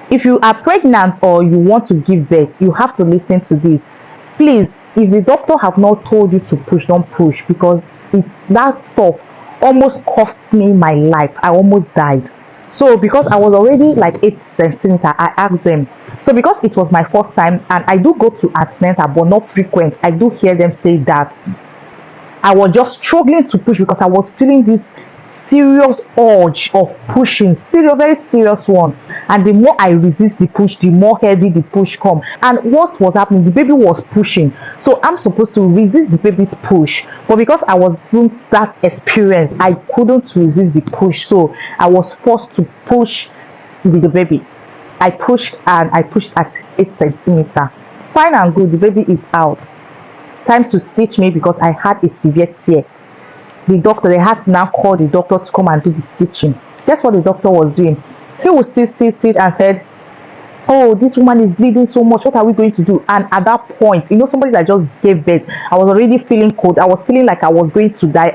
If you are pregnant or you want to give birth, you have to listen to this. Please, if the doctor have not told you to push, don't push, because it's that stuff almost cost me my life. I almost died. So because I was already like 8 centimeter, I asked them. So because it was my first time, and I do go to antenatal but not frequent, I do hear them say that I was just struggling to push because I was feeling this serious urge of pushing, serious, very serious one. And the more I resist the push, the more heavy the push come. And what was happening? The baby was pushing, so I'm supposed to resist the baby's push. But because I wasn't that experienced, I couldn't resist the push, so I was forced to push with the baby. I pushed and I pushed at 8 centimeter. Fine and good, the baby is out. Time to stitch me because I had a severe tear. They had to now call the doctor to come and do the stitching. Guess what the doctor was doing? He would stitch and said, oh, this woman is bleeding so much, what are we going to do? And at that point, somebody that just gave birth, I was already feeling cold. I was feeling like I was going to die.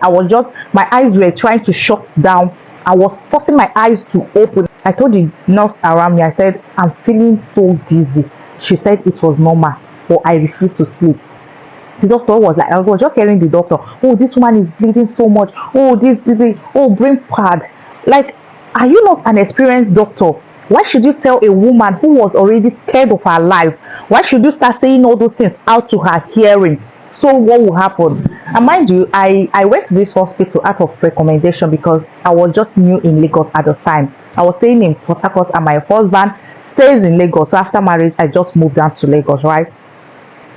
My eyes were trying to shut down. I was forcing my eyes to open. I told the nurse around me, I said, I'm feeling so dizzy. She said it was normal, but I refused to sleep. The doctor was like, I was just hearing the doctor, oh, this woman is bleeding so much, oh, this, oh, bring pad. Like, are you not an experienced doctor? Why should you tell a woman who was already scared of her life? Why should you start saying all those things out to her hearing? So what will happen? And mind you, I went to this hospital out of recommendation because I was just new in Lagos at the time. I was staying in Port Harcourt and my husband stays in Lagos. So after marriage, I just moved down to Lagos, right?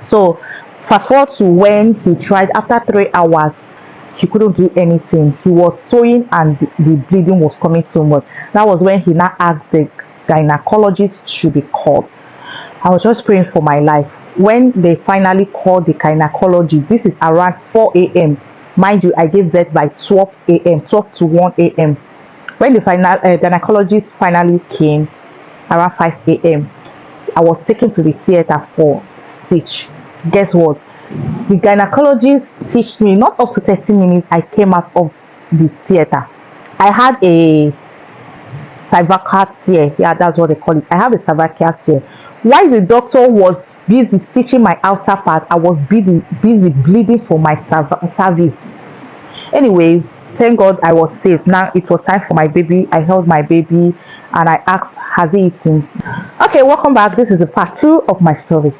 So fast forward to when he tried. After 3 hours, he couldn't do anything. He was sewing and the bleeding was coming so much. That was when he now asked the gynecologist should be called. I was just praying for my life. When they finally called the gynecologist, this is around 4 a.m. Mind you, I gave birth by 12 a.m., 12 to 1 a.m. When the gynecologist finally came around 5 a.m., I was taken to the theater for stitch. Guess what? The gynecologist stitched me. Not up to 30 minutes, I came out of the theater. I had a cervical tear. Yeah, that's what they call it. I have a cervical tear. While the doctor was busy stitching my outer part, I was busy bleeding for my cervix. Anyways, thank God I was safe. Now it was time for my baby. I held my baby and I asked, has he eaten? Okay, welcome back. This is a part 2 of my story.